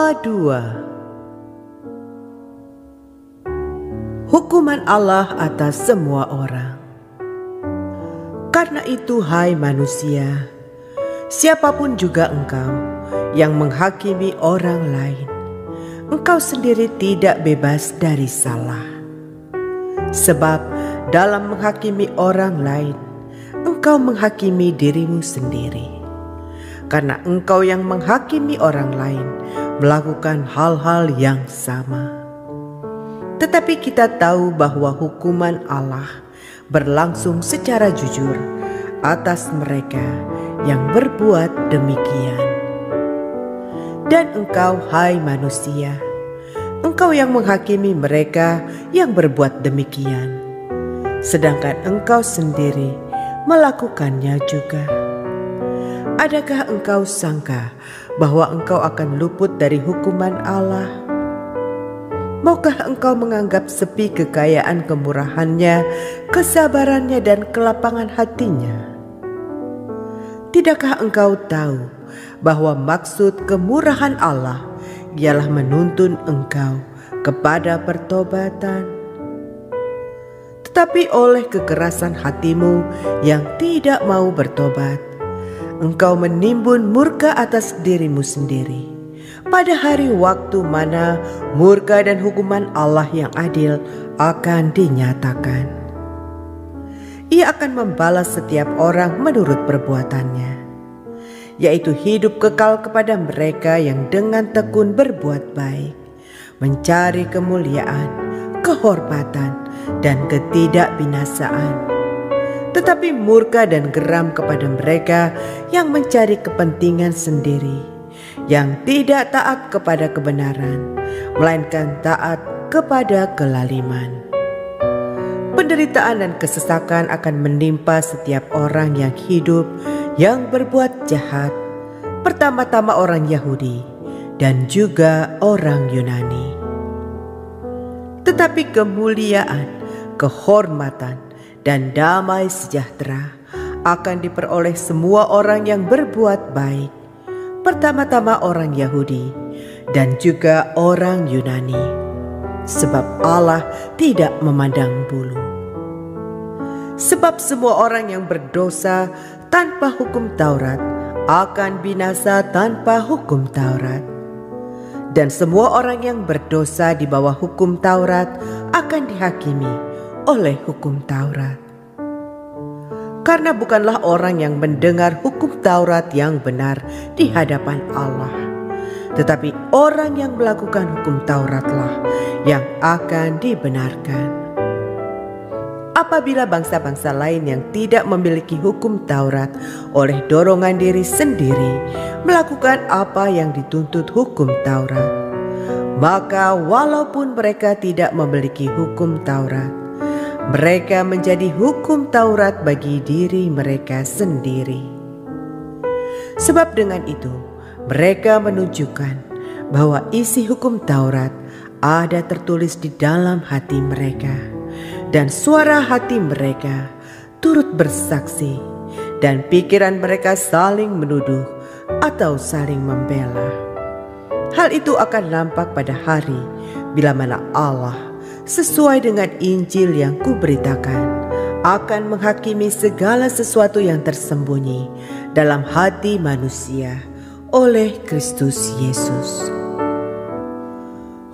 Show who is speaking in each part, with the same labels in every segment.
Speaker 1: Fatwa 2. Hukuman Allah atas semua orang. Karena itu, hai manusia, siapapun juga engkau yang menghakimi orang lain, engkau sendiri tidak bebas dari salah. Sebab dalam menghakimi orang lain, engkau menghakimi dirimu sendiri. Karena engkau yang menghakimi orang lain melakukan hal-hal yang sama. Tetapi kita tahu bahwa hukuman Allah berlangsung secara jujur atas mereka yang berbuat demikian. Dan engkau, hai manusia, engkau yang menghakimi mereka yang berbuat demikian, sedangkan engkau sendiri melakukannya juga. Adakah engkau sangka bahwa engkau akan luput dari hukuman Allah? Maukah engkau menganggap sepi kekayaan kemurahannya, kesabarannya, dan kelapangan hatinya? Tidakkah engkau tahu bahwa maksud kemurahan Allah ialah menuntun engkau kepada pertobatan? Tetapi oleh kekerasan hatimu yang tidak mau bertobat, engkau menimbun murka atas dirimu sendiri pada hari waktu mana murka dan hukuman Allah yang adil akan dinyatakan. Ia akan membalas setiap orang menurut perbuatannya, yaitu hidup kekal kepada mereka yang dengan tekun berbuat baik, mencari kemuliaan, kehormatan, dan ketidakbinasaan. Tetapi murka dan geram kepada mereka yang mencari kepentingan sendiri, yang tidak taat kepada kebenaran, melainkan taat kepada kelaliman. Penderitaan dan kesesakan akan menimpa setiap orang yang hidup, yang berbuat jahat, pertama-tama orang Yahudi dan juga orang Yunani. Tetapi kemuliaan, kehormatan, dan damai sejahtera akan diperoleh semua orang yang berbuat baik, pertama-tama orang Yahudi dan juga orang Yunani, sebab Allah tidak memandang bulu. Sebab semua orang yang berdosa tanpa hukum Taurat akan binasa tanpa hukum Taurat, dan semua orang yang berdosa di bawah hukum Taurat akan dihakimi oleh hukum Taurat. Karena bukanlah orang yang mendengar hukum Taurat yang benar di hadapan Allah, tetapi orang yang melakukan hukum Tauratlah yang akan dibenarkan. Apabila bangsa-bangsa lain yang tidak memiliki hukum Taurat oleh dorongan diri sendiri melakukan apa yang dituntut hukum Taurat, maka walaupun mereka tidak memiliki hukum Taurat, mereka menjadi hukum Taurat bagi diri mereka sendiri. Sebab dengan itu mereka menunjukkan bahwa isi hukum Taurat ada tertulis di dalam hati mereka, dan suara hati mereka turut bersaksi, dan pikiran mereka saling menuduh atau saling membela. Hal itu akan nampak pada hari bila mana Allah sesuai dengan Injil yang kuberitakan akan menghakimi segala sesuatu yang tersembunyi dalam hati manusia oleh Kristus Yesus.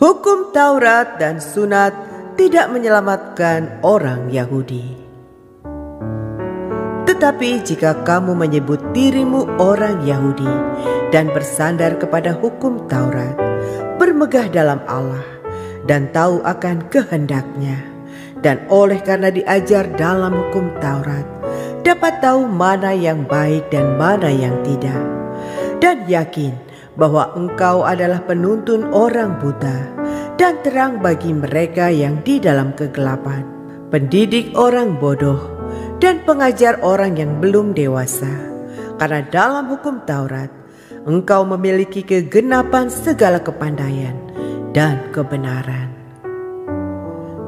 Speaker 1: Hukum Taurat dan sunat tidak menyelamatkan orang Yahudi. Tetapi jika kamu menyebut dirimu orang Yahudi dan bersandar kepada hukum Taurat, bermegah dalam Allah, dan tahu akan kehendaknya, dan oleh karena diajar dalam hukum Taurat, dapat tahu mana yang baik dan mana yang tidak, dan yakin bahwa engkau adalah penuntun orang buta dan terang bagi mereka yang di dalam kegelapan, pendidik orang bodoh dan pengajar orang yang belum dewasa. Karena dalam hukum Taurat engkau memiliki kegenapan segala kepandaian dan kebenaran.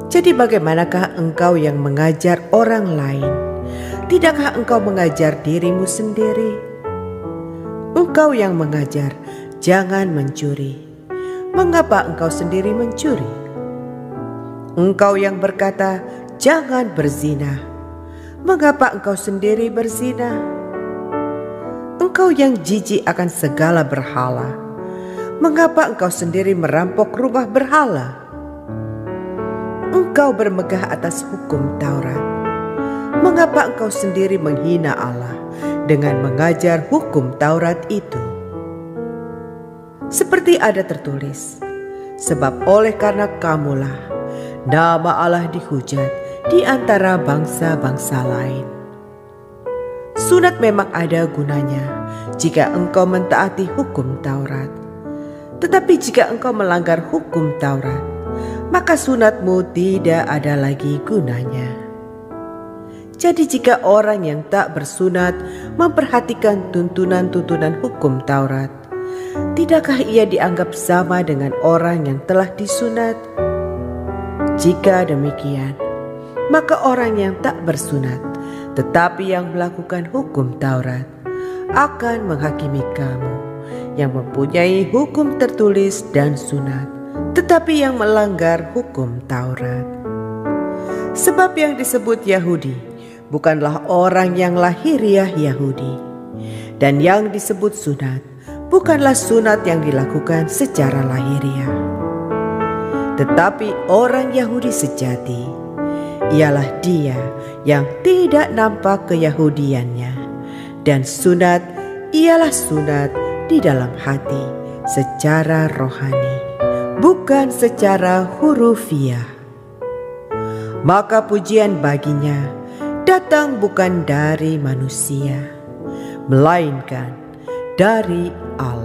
Speaker 1: Jadi bagaimanakah engkau yang mengajar orang lain? Tidakkah engkau mengajar dirimu sendiri? Engkau yang mengajar, jangan mencuri, mengapa engkau sendiri mencuri? Engkau yang berkata, jangan berzina, mengapa engkau sendiri berzina? Engkau yang jijik akan segala berhala, mengapa engkau sendiri merampok rumah berhala? Engkau bermegah atas hukum Taurat, mengapa engkau sendiri menghina Allah dengan mengajar hukum Taurat itu? Seperti ada tertulis, sebab oleh karena kamulah nama Allah dihujat di antara bangsa-bangsa lain. Sunat memang ada gunanya jika engkau mentaati hukum Taurat. Tetapi jika engkau melanggar hukum Taurat, maka sunatmu tidak ada lagi gunanya. Jadi jika orang yang tak bersunat memperhatikan tuntunan-tuntunan hukum Taurat, tidakkah ia dianggap sama dengan orang yang telah disunat? Jika demikian, maka orang yang tak bersunat tetapi yang melakukan hukum Taurat akan menghakimi kamu yang mempunyai hukum tertulis dan sunat, tetapi yang melanggar hukum Taurat. Sebab yang disebut Yahudi bukanlah orang yang lahiriah Yahudi, dan yang disebut sunat bukanlah sunat yang dilakukan secara lahiriah. Tetapi orang Yahudi sejati ialah dia yang tidak nampak keyahudiannya, dan sunat ialah sunat di dalam hati secara rohani, bukan secara hurufiah. Maka pujian baginya datang bukan dari manusia, melainkan dari Allah.